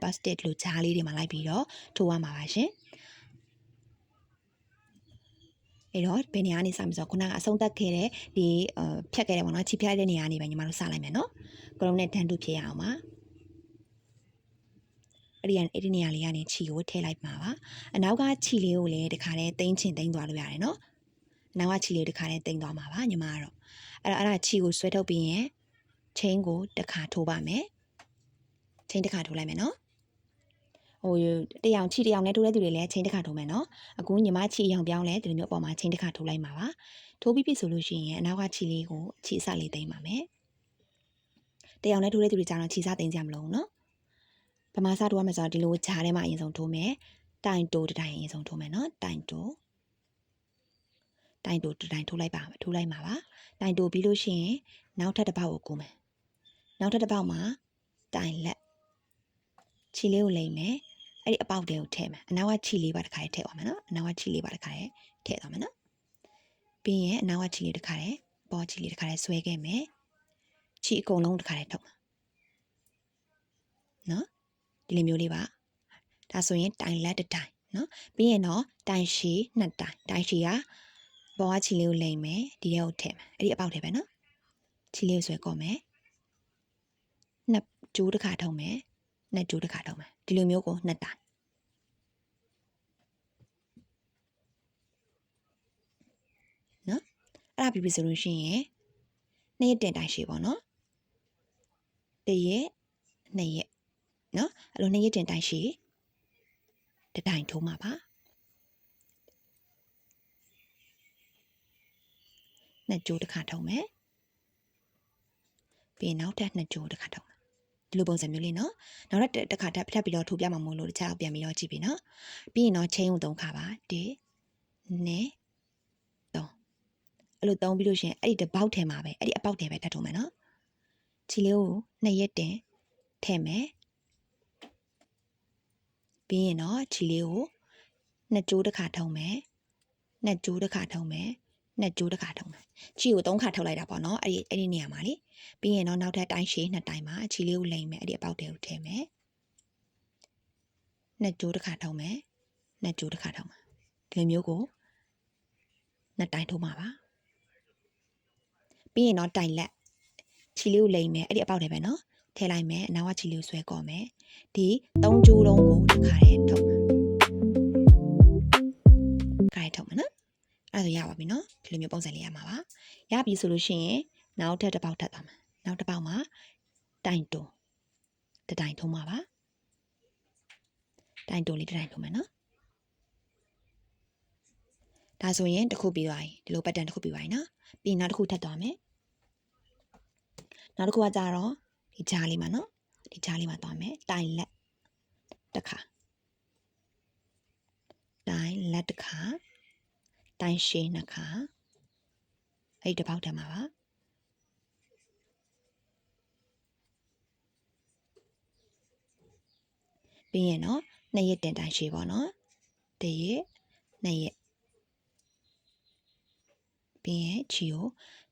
လို plastic လိုဂျားလေးတွေမှာလိုက်ပြီးတော့ထိုးရမှာပါရှင်အဲ့တော့ဘယ်နေရာကနေစမှာဆိုတော့ခုနကအဆုံးသတ်ခဲ့တဲ့ဒီဖြတ်ခဲ့တယ်ပေါ့နော်ခြေဖြတ်တဲ့နေရာကနေပဲညီမတို့စလိုက်မယ်နော်ကရုံနဲ့တန်းတူဖြစ်ရအောင်ပါအဲ့ဒီနေရာလေးကနေခြေကိုထည့်လိုက်မှာပါအနောက်ကခြေလေးကိုလည်းတခါတည်းသိမ်းသွားလို့ရတယ်နော်အနောက်ကခြေလေးကိုတခါတည်းသိမ်းသွားမှာပါညီမကတော့အဲ့ဒါခြေကိုဆွဲထုတ်ပြီးရင်ချင်းကိုတခါထိုးပါမယ်ချင်းတခါထိုးလိုက်မယ်နော်ဟိုတယောင်ခြေတယောင်နဲ့ထိုးတဲ့သူတွေလည်းချင်းတခါထိုးမယ်နော်အခုညီမခြေရောင်ပြောင်းလဲဒီလိုမျိုးအပေါ်မှာချင်းတခါထိုးလိုက်မှာပါထိုးပြီးပြီဆိုလို့ရှိရင်အနောက်ကခြေလေးကိုခြေအစလေးသိမ်းပါမယ်တယောင်နဲ့ထိုးတဲ့သူတွေကျတော့ခြေစသိမ်းကြမလို့နော်ပမာစထိုးရမယ်ဆိုတော့ဒီလိုဂျားထဲမှာအရင်ဆုံးထိုးမယ်တိုင်တိုးတိုင်အရင်ဆုံးထိုးမယ်နော်တိုင်တိုးတိုင်ထိုးလိုက်ပါထိုးလိုက်မှာပါတိုင်တိုးပြီးလို့ရှိရင်နောက်ထပ်တစ်ပေါက်ကိုကူးမယ်နောက်ထပ်တစ်ပေါက်မှာတိုင်လက်ခြေလေးကိုလိမ့်မယ်အဲ့ဒီအပေါက်တွေကိုထည့်မယ်အနောက်ကခြေလေးပါတစ်ခါထည့်အောင်မယ်နော်အနောက်ကခြေလေးပါတစ်ခါထည့်သွားမယ်နော်ပြီးရင်အနောက်ကခြေလေးတစ်ခါပေါ်ခြေလေးတစ်ခါဆွဲခဲ့မယ်ခြေအကုန်လုံးတစ်ခါထုတ်မှာနော်ဒီလိုမျိုးလေးပါဒါဆိုရင်တိုင်လက်တစ်တိုင်နော်ပြီးရင်တော့တိုင်ရှည်နှစ်တိုင်ရှည်ကပေါ်ကခြေလေးကိုလိမ့်မယ်ဒီထဲကိုထည့်မယ်အဲ့ဒီအပေါက်ထဲပဲနော်ခြေလေးကိုဆွဲကော့မယ်နှစ်ကျိုးတစ်ခါထုတ်မယ်နှစ်ကျိုးတစ်ခါထုတ်မယ်ဒီလိုမျိုးကိုနှစ်တိုင်နော်အဲ့ဒါပြီးပြီဆိုလို့ရှိရင်နှစ်ရက်တင်တိုင်ရှည်ပေါ့နော်တရက်နှစ်ရက်နော်အဲ့လိုနှစ်ရက်တင်တိုင်ရှည်တစ်တိုင်ထိုးမှာပါနှစ်ကျိုးတစ်ခါထုတ်မယ်ပြီးရင်နောက်ထပ်နှစ်ကျိုးတစ်ခါထုတ်မယ်ဒီလိုပုံစံမျိုးလေးနော်နောက်တစ်ခါထပ်ပြီးတော့ထိုးပြမှာမို့လို့တခြားပြန်ပြီးတော့ကြည့်ပြီနော်ပြီးရင်တော့ချင်းကို3ခါပါ1 2 3အဲ့လို3ပြီးလို့ရှိရင်အဲ့ဒီတစ်ပေါက်ထဲမှာပဲအဲ့ဒီအပေါက်ထဲပဲထပ်ထိုးမယ်နော်ခြေလေးကို2ရက်တင်ထည့်မယ်ပြီးရင်တော့ခြေလေးကိုနှစ်ကျိုးတစ်ခါထုံမယ်နှစ်ကျိုးတစ်ခါထုံမယ်နှစ်ကျိုးတစ်ခါထုံမယ်ခြေကို3ခါထုတ်လိုက်တာပေါ့နော်အဲ့ဒီနေရာမှာလေပြီးရင်တော့နောက်ထပ်တိုင်းရှည်2တိုင်မှာခြေလေးကိုလိမ့်မယ်အဲ့ဒီအပေါက်ထဲကိုထည့်မယ်နှစ်ကျိုးတစ်ခါထုံမယ်နှစ်ကျိုးတစ်ခါထုံမယ်ဒီလိုမျိုးကို2တိုင်ထုံမှာပါပြီးရင်တော့တိုင်လက်ခြေလေးကိုလိမ့်မယ်အဲ့ဒီအပေါက်ထဲပဲနော်ထည့်လိုက်မယ်အနောက်ကခြေလေးကိုဆွဲကော့မယ်ဒီ3ကျိုးလုံးကိုတစ်ခါတည်းထုံမယ်ခါရထုတ်မယ်နော်အဲ့ဒါဆိုရပါပြီနော်ဒီလိုမျိုးပုံစံလေးရမှာပါရပြီဆိုလို့ရှိရင်နောက်ထပ်တစ်ပေါက်ထပ်သွားမယ်နောက်တစ်ပေါက်မှာတိုင်တိုးတစ်တိုင်ထုံးမှာပါတိုင်တိုးလေးတစ်တိုင်ထုံးမယ်နော်ဒါဆိုရင်တစ်ခုပြီးသွားပြီဒီလို pattern တစ်ခုပြီးသွားပြီနော်ပြီးနောက်တစ်ခုထပ်သွားမယ်နောက်တစ်ခုကကြတော့ဒီဂျားလေးမှာနော်ဒီဂျားလေးမှာသွားမယ်တိုင်လက်တစ်ခါတိုင်လက်တစ်ခါတိုင်ရှည်နှစ်ခါအဲ့ဒီတစ်ပေါက်ထဲမှာပါပြီးရင်တော့2ရက်တင်တိုင်ရှည်ပေါ့နော်1ရက်2ရက်ပြီးရင်ခြေကို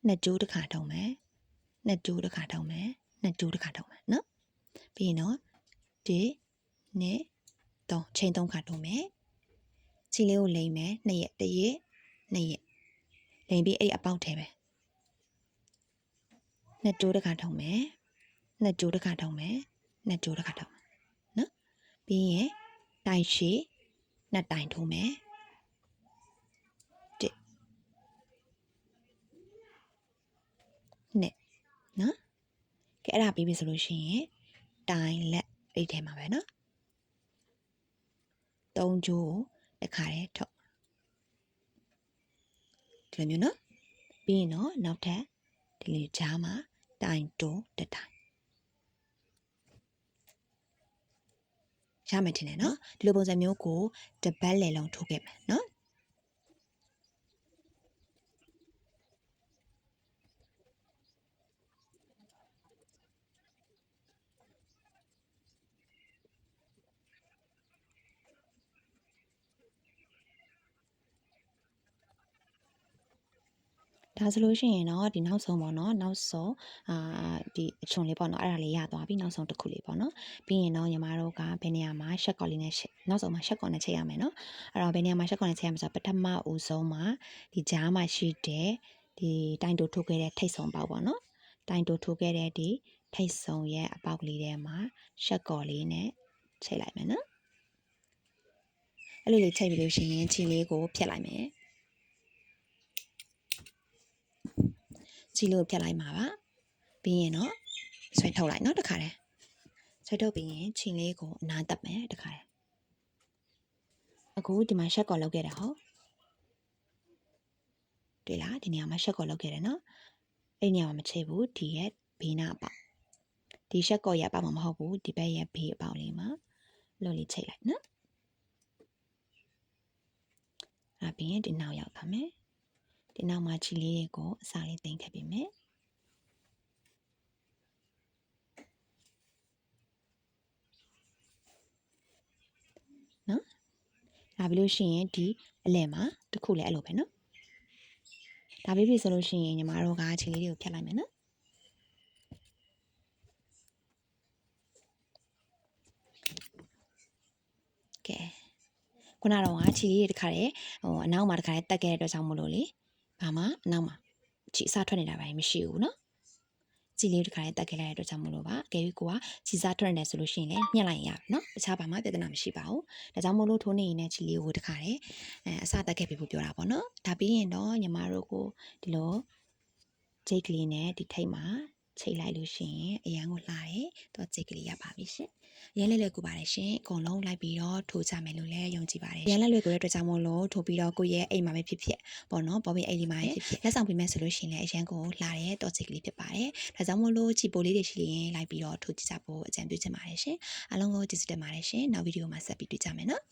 2ကျိုးတစ်ခါထုံမယ်2ကျိုးတစ်ခါထုံမယ်2ကျိုးတစ်ခါထုံမယ်နော်ပြီးရင်တော့1 2 3ချိန်3ခါထုံမယ်ခြေလေးကိုလိမ့်မယ်2ရက်1ရက်2ရက်လိမ့်ပြီးအဲ့အပေါက်ထဲပဲ2ကျိုးတစ်ခါထုံမယ်2ကျိုးတစ်ခါထုံမယ်2ကျိုးတစ်ခါထုံမယ်နော်ပြီးရင်တိုင်ရှည်2တိုင်ထုံမယ်1 2နော်ကဲအဲ့ဒါပြီးပြီဆိုလို့ရှိရင်တိုင်လက်အဲ့ထဲမှာပဲနော်3ကျိုးတစ်ခါတည်းထုတ်ဒီလိုမျိုးနော်ပြီးရင်တော့နောက်ထပ်ဒီလိုဂျားမှာတိုင်တိုးတစ်တိုင်ရမယ်ထင်တယ်နော်ဒီလိုပုံစံမျိုးကိုတစ်ပတ်လည်လုံးထိုးခဲ့မယ်နော် ဒါဆိုလို့ရှိရင်တော့ဒီနောက်ဆုံးပေါ့နော်နောက်ဆုံးဒီအချွန်လေးပေါ့နော်အဲ့ဒါလေးရသွားပြီနောက်ဆုံးတစ်ခုလေးပေါ့နော်ပြီးရင်တော့ညီမတို့ကဘယ်နေရာမှာရှက်ကော်လေးနဲ့နောက်ဆုံးမှာရှက်ကော်နဲ့ချိန်ရမယ်နော်အဲ့တော့ဘယ်နေရာမှာရှက်ကော်နဲ့ချိန်ရမလဲဆိုတော့ပထမဦးဆုံးမှာဒီကြားမှာရှိတဲ့ဒီတိုင်တိုထိုးခဲ့တဲ့ထိတ်ဆုံးပေါက်ပေါ့နော်တိုင်တိုထိုးခဲ့တဲ့ဒီထိတ်ဆုံးရဲ့အပေါက်ကလေးထဲမှာရှက်ကော်လေးနဲ့ချိန်လိုက်မယ်နော်အဲ့လိုလေးချိန်ပြီးလို့ရှိရင်ခြေလေးကိုဖြတ်လိုက်မယ်ခြေလေးကိုဖြတ်လိုက်မှာပါပြီးရင်တော့ဆွဲထုတ်လိုက်နော်တခါတည်းဆွဲထုတ်ပြီးရင်ခြေလေးကိုအနားတက်မယ်တခါတည်းအခုဒီမှာရှက်ကော်လောက်ခဲ့တာဟုတ်တွေ့လားဒီနေရာမှာရှက်ကော်လောက်ခဲ့တယ်နော်အဲ့နေရာမှာမချိဘူးဒီရဲ့ဘေးနာအပေါက်ဒီရှက်ကော်ရဲ့အပေါက်မှာမဟုတ်ဘူးဒီဘက်ရဲ့ဘေးအပေါက်လေးမှာလို့လေးချိတ်လိုက်နော်အဲ့ပြီးရင်ဒီနောက်ရောက်ပါမယ်ဒီနောက်မှာခြေလေးတွေကိုအစာလေးတင်ထည့်ပေးမယ်နော်ဒါပြီးလို့ရှိရင်ဒီအလဲမှာတစ်ခုလည်းအဲ့လိုပဲနော်ဒါပြီးပြီဆိုလို့ရှိရင်ညီမတို့ကခြေလေးတွေကိုဖြတ်လိုက်မယ်နော်ကဲခုနကတော့ခြေလေးတွေတခါတည်းအနောက်မှာတခါတည်းတက်ခဲ့တဲ့အတွက်ကြောင့်မလို့လေဘာမှအနောက်မှာခြေအစထွက်နေတာပဲမရှိဘူးနော်ခြေလေးတခါတည်းတက်ခဲ့လိုက်တဲ့အတွက်ကြောင့်မလို့ပါအကယ်၍ကိုကခြေစားထွက်နေတယ်ဆိုလို့ရှိရင်လည်းညှက်လိုက်ရပါနော်တခြားဘာမှပြဿနာမရှိပါဘူးဒါကြောင့်မလို့ထိုးနေရင်လည်းခြေလေးကိုတခါတည်းအစတက်ခဲ့ပြီဖို့ပြောတာပေါ့နော်ဒါပြီးရင်တော့ညီမတို့ကိုဒီလိုဂျိတ်ကလေးနဲ့ဒီထိတ်မှာချိတ်လိုက်လို့ရှိရင်အရန်ကိုလှတယ်တော့ဂျိတ်ကလေးရပါပြီရှင်ရန်လက်လွယ်ကူပါတယ်ရှင်အကုန်လုံးလိုက်ပြီးတော့ထိုးကြမယ်လို့လည်းယုံကြည်ပါတယ်ရန်လက်လွယ်ကူတဲ့အတွက်ကြောင့်မို့လို့ထိုးပြီးတော့ကိုယ့်ရဲ့အိမ်မှာပဲဖြစ်ဖြစ်ပေါ့နော်ပေါ်ပြီးအိမ်ဒီမှာဖြစ်ဖြစ်လက်ဆောင်ပေးမယ်ဆိုလို့ရှိရင်လည်းအရန်ကိုလှတဲ့တော့ဂျိတ်ကလေးဖြစ်ပါတယ်ဒါကြောင့်မို့လို့ချီပိုလေးတွေရှိရင်လိုက်ပြီးတော့ထိုးကြည့်ကြဖို့အကြံပြုချင်ပါတယ်ရှင်အားလုံးကိုကျေးဇူးတင်ပါတယ်ရှင်နောက်ဗီဒီယိုမှာဆက်ပြီးတွေ့ကြမယ်နော်